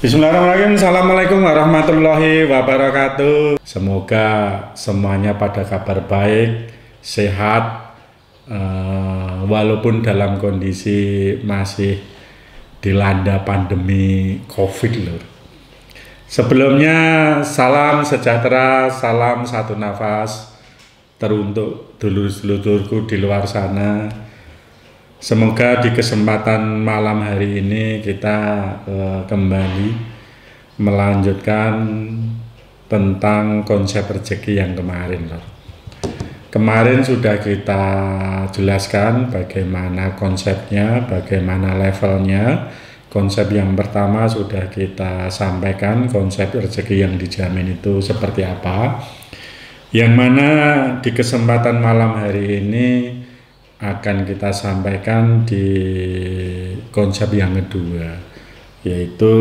Bismillahirrahmanirrahim. Assalamualaikum warahmatullahi wabarakatuh. Semoga semuanya pada kabar baik, sehat, walaupun dalam kondisi masih dilanda pandemi COVID lur. Sebelumnya salam sejahtera, salam satu nafas teruntuk dulur-dulurku di luar sana. Semoga di kesempatan malam hari ini kita kembali melanjutkan tentang konsep rezeki yang kemarin. Kemarin sudah kita jelaskan bagaimana konsepnya, bagaimana levelnya. Konsep yang pertama sudah kita sampaikan, konsep rezeki yang dijamin itu seperti apa. Yang mana di kesempatan malam hari ini akan kita sampaikan di konsep yang kedua, yaitu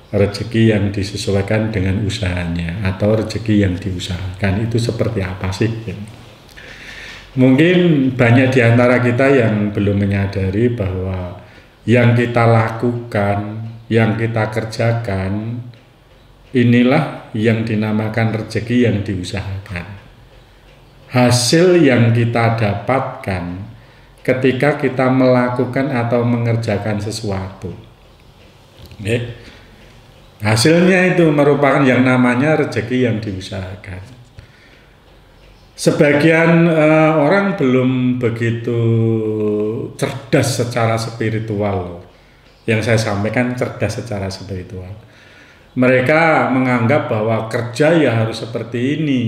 rezeki yang disesuaikan dengan usahanya atau rezeki yang diusahakan itu seperti apa sih? Mungkin banyak di antara kita yang belum menyadari bahwa yang kita lakukan, yang kita kerjakan, inilah yang dinamakan rezeki yang diusahakan. Hasil yang kita dapatkan ketika kita melakukan atau mengerjakan sesuatu. Hasilnya itu merupakan yang namanya rezeki yang diusahakan. Sebagian orang belum begitu cerdas secara spiritual. Yang saya sampaikan cerdas secara spiritual. Mereka menganggap bahwa kerja ya harus seperti ini.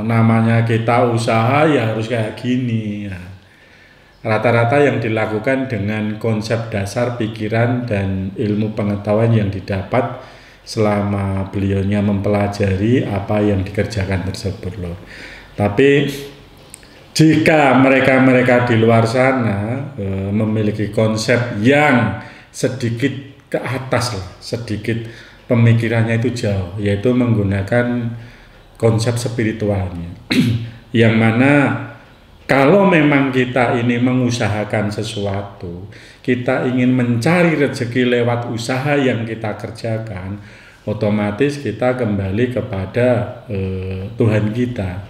Namanya kita usaha ya harus kayak gini. Rata-rata yang dilakukan dengan konsep dasar pikiran dan ilmu pengetahuan yang didapat selama beliaunya mempelajari apa yang dikerjakan tersebut loh. Tapi jika mereka di luar sana memiliki konsep yang sedikit ke atas lah, sedikit pemikirannya itu jauh, yaitu menggunakan konsep spiritualnya yang mana kalau memang kita ini mengusahakan sesuatu, kita ingin mencari rezeki lewat usaha yang kita kerjakan, otomatis kita kembali kepada Tuhan kita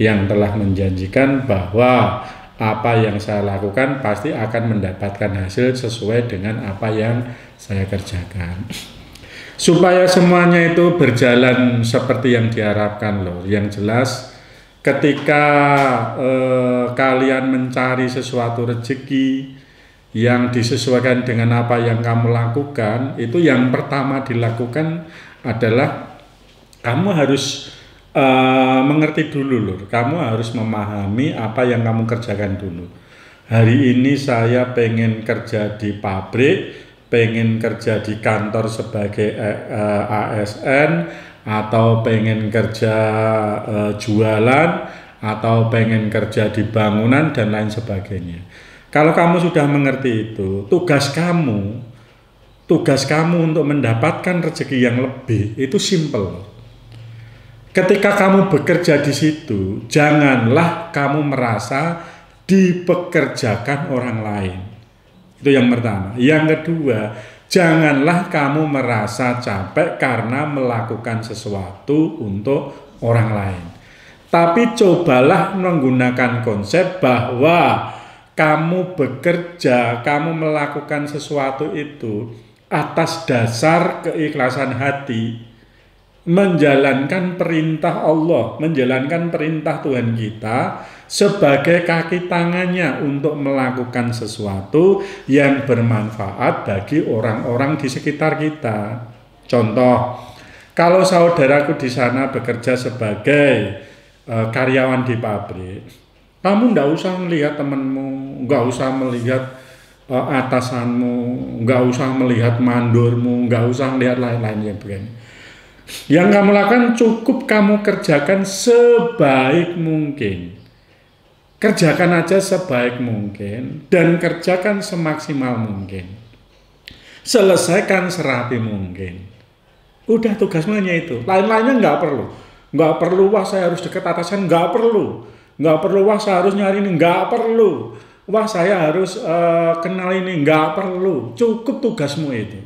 yang telah menjanjikan bahwa apa yang saya lakukan pasti akan mendapatkan hasil sesuai dengan apa yang saya kerjakan. Supaya semuanya itu berjalan seperti yang diharapkan loh. Yang jelas ketika kalian mencari sesuatu rezeki yang disesuaikan dengan apa yang kamu lakukan, itu yang pertama dilakukan adalah kamu harus mengerti dulu loh. Kamu harus memahami apa yang kamu kerjakan dulu. Hari ini saya pengen kerja di pabrik, pengen kerja di kantor sebagai ASN, atau pengen kerja jualan, atau pengen kerja di bangunan dan lain sebagainya. Kalau kamu sudah mengerti itu, tugas kamu untuk mendapatkan rezeki yang lebih itu simple. Ketika kamu bekerja di situ, janganlah kamu merasa dipekerjakan orang lain. Itu yang pertama. Yang kedua, janganlah kamu merasa capek karena melakukan sesuatu untuk orang lain. Tapi cobalah menggunakan konsep bahwa kamu bekerja, kamu melakukan sesuatu itu atas dasar keikhlasan hati, menjalankan perintah Allah, menjalankan perintah Tuhan kita sebagai kaki tangannya untuk melakukan sesuatu yang bermanfaat bagi orang-orang di sekitar kita. Contoh, kalau saudaraku di sana bekerja sebagai karyawan di pabrik, kamu nggak usah melihat temanmu, nggak usah melihat atasanmu, nggak usah melihat mandormu, nggak usah melihat lain-lain yang begini. Yang kamu lakukan cukup kamu kerjakan sebaik mungkin. Kerjakan aja sebaik mungkin dan kerjakan semaksimal mungkin. Selesaikan serapi mungkin. Udah tugasmu hanya itu. Lain-lainnya nggak perlu. Nggak perlu wah saya harus dekat atasan, nggak perlu. Nggak perlu wah saya harus nyari ini, nggak perlu. Wah saya harus kenal ini, nggak perlu, cukup tugasmu itu.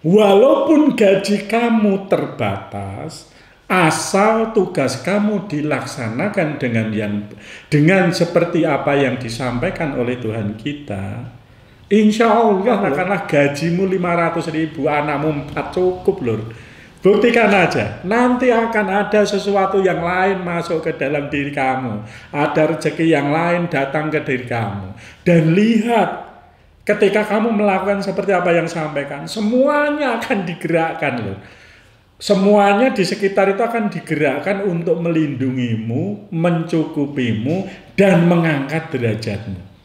Walaupun gaji kamu terbatas, asal tugas kamu dilaksanakan dengan seperti apa yang disampaikan oleh Tuhan kita, insya Allah katakanlah gajimu 500.000, anakmu 4 cukup lur. Buktikan aja, nanti akan ada sesuatu yang lain masuk ke dalam diri kamu. Ada rezeki yang lain datang ke diri kamu. Dan lihat, ketika kamu melakukan seperti apa yang sampaikan, semuanya akan digerakkan loh. Semuanya di sekitar itu akan digerakkan untuk melindungimu, mencukupimu, dan mengangkat derajatmu.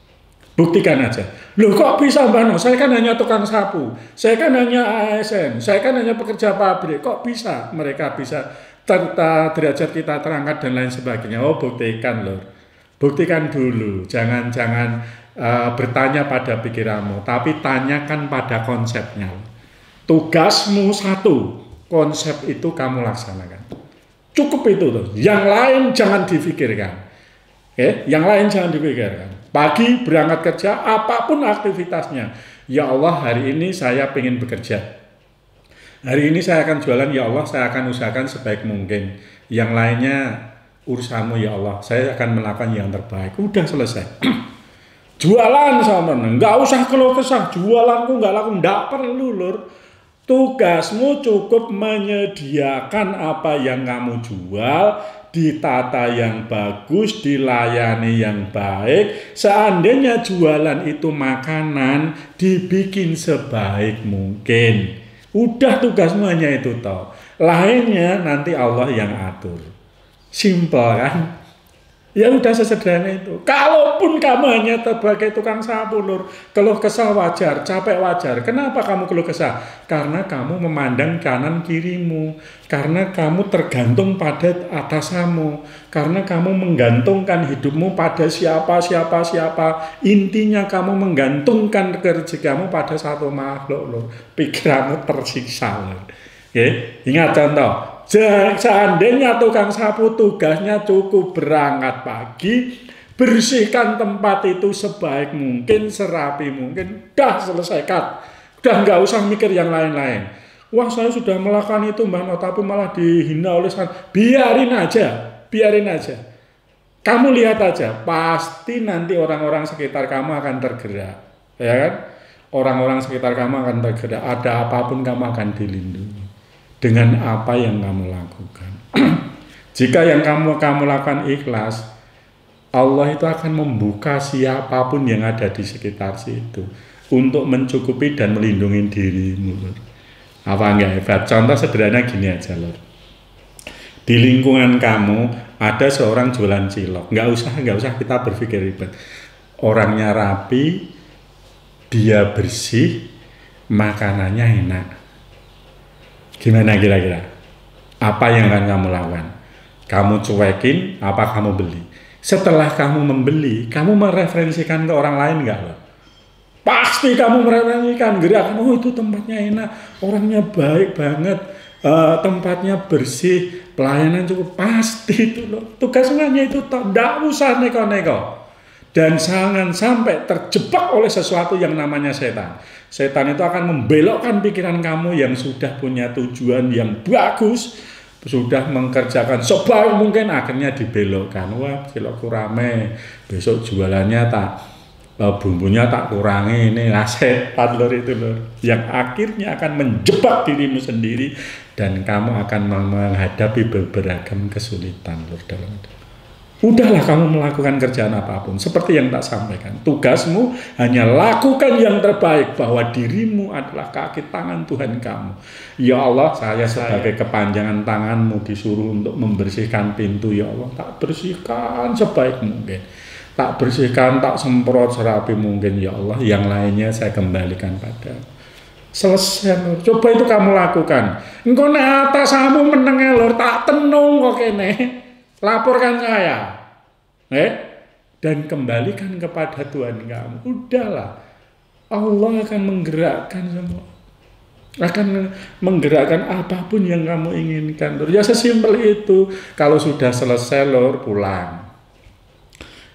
Buktikan aja. Loh kok bisa Mbak No? Saya kan hanya tukang sapu. Saya kan hanya ASN. Saya kan hanya pekerja pabrik. Kok bisa? Mereka bisa derajat kita terangkat dan lain sebagainya. Oh buktikan loh. Buktikan dulu. Jangan bertanya pada pikiranmu. Tapi tanyakan pada konsepnya. Tugasmu satu. Konsep itu kamu laksanakan. Cukup itu loh. Yang lain jangan difikirkan. Oke? Yang lain jangan dipikirkan. Pagi berangkat kerja, apapun aktivitasnya. Ya Allah, hari ini saya ingin bekerja. Hari ini saya akan jualan, ya Allah, saya akan usahakan sebaik mungkin. Yang lainnya, urusanmu ya Allah, saya akan melakukan yang terbaik. Udah selesai. Jualan sama nggak usah keluh kesah. Jualanku nggak laku, nggak perlu lur. Tugasmu cukup menyediakan apa yang kamu jual, ditata yang bagus, dilayani yang baik. Seandainya jualan itu makanan, dibikin sebaik mungkin. Udah tugasmu hanya itu toh. Lainnya nanti Allah yang atur. Simpel kan? Ya udah sesederhana itu. Kalaupun kamu hanya sebagai tukang sapu lur, keluh kesah wajar, capek wajar. Kenapa kamu keluh kesah? Karena kamu memandang kanan kirimu, karena kamu tergantung pada atasanmu, karena kamu menggantungkan hidupmu pada siapa. Intinya kamu menggantungkan rezekimu pada satu makhluk lur. Pikiranmu tersiksa lur. Oke, ingat contoh. Seandainya tukang sapu tugasnya cukup berangkat pagi, bersihkan tempat itu sebaik mungkin, serapi mungkin, dah selesaikan. Udah nggak usah mikir yang lain-lain. Wah saya sudah melakukan itu Mbak No, tapi malah dihina oleh sana. Biarin aja. Kamu lihat aja, pasti nanti orang-orang sekitar kamu akan tergerak. Ya kan? Orang-orang sekitar kamu akan tergerak, ada apapun kamu akan dilindungi. Dengan apa yang kamu lakukan. Jika yang kamu lakukan ikhlas, Allah itu akan membuka siapapun yang ada di sekitar situ untuk mencukupi dan melindungi dirimu. Apa enggak hebat? Contoh sederhana gini aja lor. Di lingkungan kamu ada seorang jualan cilok. Nggak usah kita berpikir ribet. Orangnya rapi, dia bersih, makanannya enak. Gimana kira-kira? Apa yang akan kamu lakukan? Kamu cuekin, apa kamu beli? Setelah kamu membeli, kamu mereferensikan ke orang lain nggak loh? Pasti kamu mereferensikan, gerakan, oh itu tempatnya enak, orangnya baik banget, tempatnya bersih, pelayanan cukup, pasti itu loh. Tugasnya itu tidak usah neko-neko. Dan jangan sampai terjebak oleh sesuatu yang namanya setan. Setan itu akan membelokkan pikiran kamu yang sudah punya tujuan yang bagus, sudah mengerjakan sebaik mungkin, akhirnya dibelokkan. Wah, cilokku rame, besok jualannya bumbunya tak kurangi, ini setan lor itu lor. Yang akhirnya akan menjebak dirimu sendiri dan kamu akan menghadapi beragam kesulitan lor dalam hidup. Udahlah kamu melakukan kerjaan apapun. Seperti yang tak sampaikan. Tugasmu hanya lakukan yang terbaik. Bahwa dirimu adalah kaki tangan Tuhan kamu. Ya Allah, saya sebagai kepanjangan tanganmu disuruh untuk membersihkan pintu. Ya Allah, tak bersihkan sebaik mungkin. Tak bersihkan, tak semprot serapi mungkin. Ya Allah, yang lainnya saya kembalikan padamu. Selesai. Coba itu kamu lakukan. Engkau nek atasamu menenge lor, tak tenung kok kene. Laporkan saya, dan kembalikan kepada Tuhan kamu. Udahlah, Allah akan menggerakkan semua, akan menggerakkan apapun yang kamu inginkan. Ya sesimpel itu. Kalau sudah selesai lor, pulang.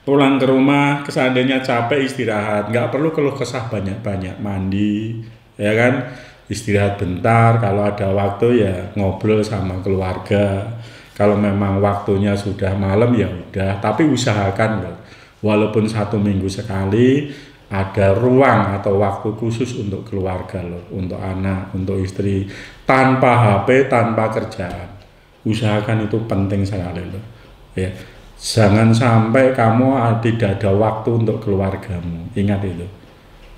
Pulang ke rumah, seandainya capek istirahat, nggak perlu keluh kesah banyak-banyak, mandi, ya kan, istirahat bentar, kalau ada waktu ya ngobrol sama keluarga, kalau memang waktunya sudah malam ya udah, tapi usahakan loh, walaupun 1 minggu sekali, ada ruang atau waktu khusus untuk keluarga loh, untuk anak, untuk istri, tanpa HP, tanpa kerjaan, usahakan itu penting sekali loh, ya. Jangan sampai kamu tidak ada waktu untuk keluargamu. Ingat itu.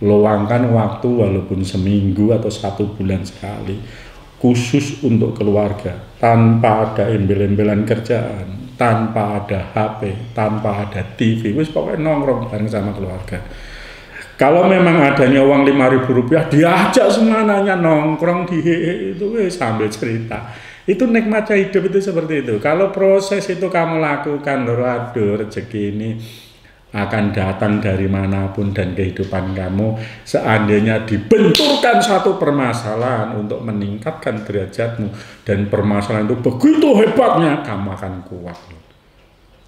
Luangkan waktu walaupun seminggu atau 1 bulan sekali. Khusus untuk keluarga. Tanpa ada embel-embelan kerjaan. Tanpa ada HP. Tanpa ada TV. Wis pokoknya nongkrong bareng sama keluarga. Kalau memang adanya uang Rp5.000, diajak semuanya nongkrong di itu sambil cerita. Itu nikmatnya hidup itu seperti itu. Kalau proses itu kamu lakukan, aduh rezeki ini akan datang dari manapun dan kehidupan kamu. Seandainya dibenturkan satu permasalahan untuk meningkatkan derajatmu dan permasalahan itu begitu hebatnya, kamu akan kuat.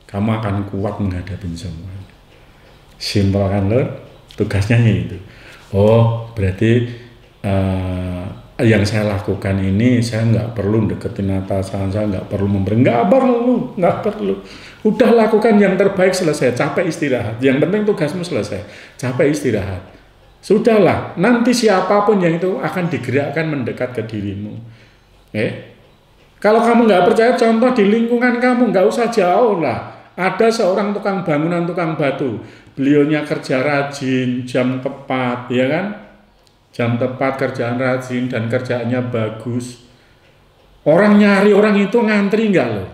Kamu akan kuat menghadapi semuanya. Simpel kan lho? Tugasnya itu. Oh, berarti yang saya lakukan ini saya nggak perlu deketin atasan, saya nggak perlu memberi, nggak perlu. Udah lakukan yang terbaik, selesai, capek istirahat. Yang penting tugasmu selesai, capek istirahat. Sudahlah, nanti siapapun yang itu akan digerakkan mendekat ke dirimu. Kalau kamu nggak percaya, contoh di lingkungan kamu, nggak usah jauh lah. Ada seorang tukang bangunan, tukang batu, beliaunya kerja rajin, jam tepat, ya kan? Jam tepat, kerjaan rajin, dan kerjaannya bagus. Orang nyari orang itu ngantri enggak loh?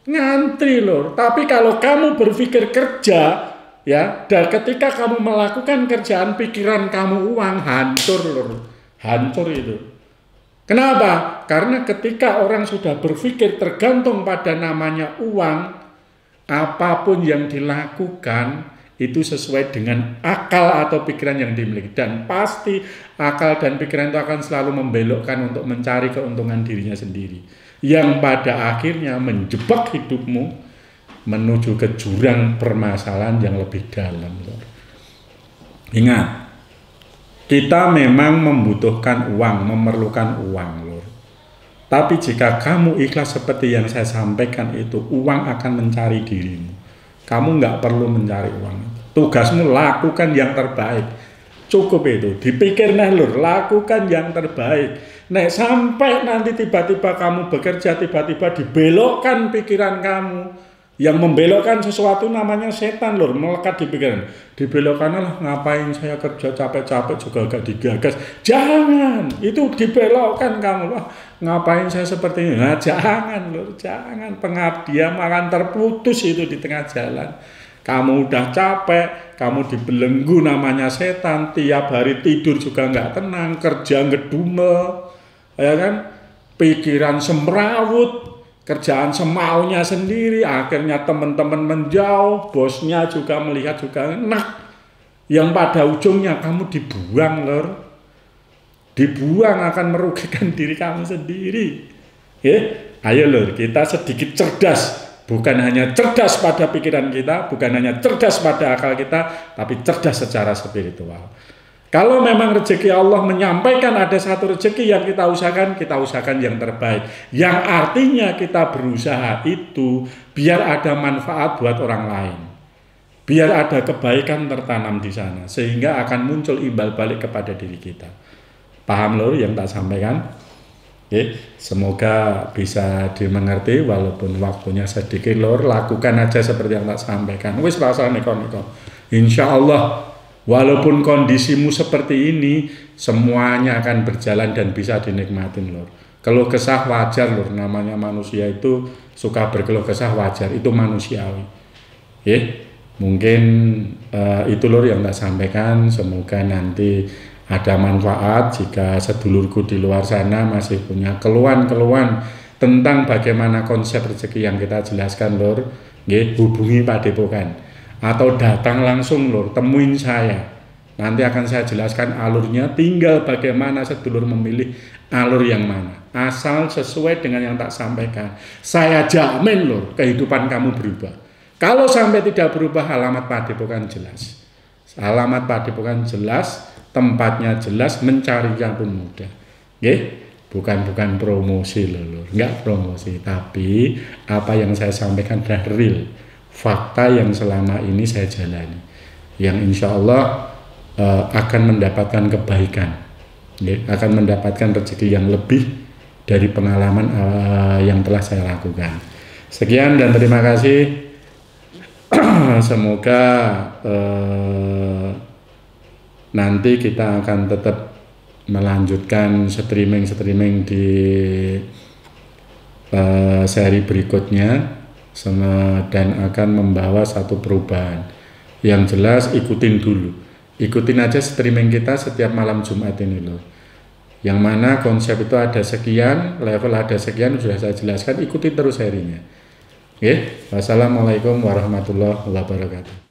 Ngantri loh. Tapi kalau kamu berpikir kerja, ya, dan ketika kamu melakukan kerjaan, pikiran kamu uang, hancur loh. Hancur itu. Kenapa? Karena ketika orang sudah berpikir tergantung pada namanya uang, apapun yang dilakukan itu sesuai dengan akal atau pikiran yang dimiliki, dan pasti akal dan pikiran itu akan selalu membelokkan untuk mencari keuntungan dirinya sendiri, yang pada akhirnya menjebak hidupmu menuju ke jurang permasalahan yang lebih dalam. Ingat, kita memang membutuhkan uang, memerlukan uang, lor. Tapi jika kamu ikhlas seperti yang saya sampaikan itu, uang akan mencari dirimu. Kamu nggak perlu mencari uang. Tugasmu lakukan yang terbaik. Cukup itu. Dipikir nah lur, lakukan yang terbaik. Nek sampai nanti tiba-tiba kamu bekerja, tiba-tiba dibelokkan pikiran kamu. Yang membelokkan sesuatu namanya setan lur, melekat di pikiran. Dibelokkan lah, ngapain saya kerja capek-capek juga gak digagas. Jangan, itu dibelokkan kamu. Wah, ngapain saya seperti ini? Nah, jangan lur, jangan. Pengabdian akan terputus itu di tengah jalan. Kamu udah capek, kamu dibelenggu namanya setan, tiap hari tidur juga nggak tenang, kerja ngedumel, ya kan? Pikiran semrawut, kerjaan semaunya sendiri, akhirnya teman-teman menjauh, bosnya juga melihat juga enak, yang pada ujungnya kamu dibuang lor, dibuang akan merugikan diri kamu sendiri. Ayo lor, kita sedikit cerdas. Bukan hanya cerdas pada pikiran kita, bukan hanya cerdas pada akal kita, tapi cerdas secara spiritual. Kalau memang rezeki Allah menyampaikan ada satu rezeki yang kita usahakan yang terbaik. Yang artinya kita berusaha itu biar ada manfaat buat orang lain. Biar ada kebaikan tertanam di sana, sehingga akan muncul imbal balik kepada diri kita. Paham lor yang tak sampaikan? Semoga bisa dimengerti walaupun waktunya sedikit lor, lakukan aja seperti yang tak sampaikan. Wis rasa neko-neko. Insya Allah walaupun kondisimu seperti ini, semuanya akan berjalan dan bisa dinikmatin lor. Keluh kesah wajar lor, namanya manusia itu suka berkeluh kesah wajar, itu manusiawi. Mungkin itu lor yang tak sampaikan. Semoga nanti ada manfaat jika sedulurku di luar sana masih punya keluhan-keluhan tentang bagaimana konsep rezeki yang kita jelaskan lor, hubungi Pak Depokan atau datang langsung lor, temuin saya. Nanti akan saya jelaskan alurnya, tinggal bagaimana sedulur memilih alur yang mana. Asal sesuai dengan yang tak sampaikan. Saya jamin lor, kehidupan kamu berubah. Kalau sampai tidak berubah, alamat Padepokan jelas. Alamat Padepokan jelas, tempatnya jelas, mencarinya pun mudah. Bukan promosi loh, enggak promosi, tapi apa yang saya sampaikan adalah real, fakta yang selama ini saya jalani, yang insya Allah akan mendapatkan kebaikan, akan mendapatkan rezeki yang lebih dari pengalaman yang telah saya lakukan. Sekian dan terima kasih. Semoga nanti kita akan tetap melanjutkan streaming di seri berikutnya dan akan membawa satu perubahan. Yang jelas ikutin aja streaming kita setiap malam Jumat ini loh. Yang mana konsep itu ada sekian, level ada sekian, sudah saya jelaskan, ikuti terus serinya. Wassalamualaikum warahmatullahi wabarakatuh.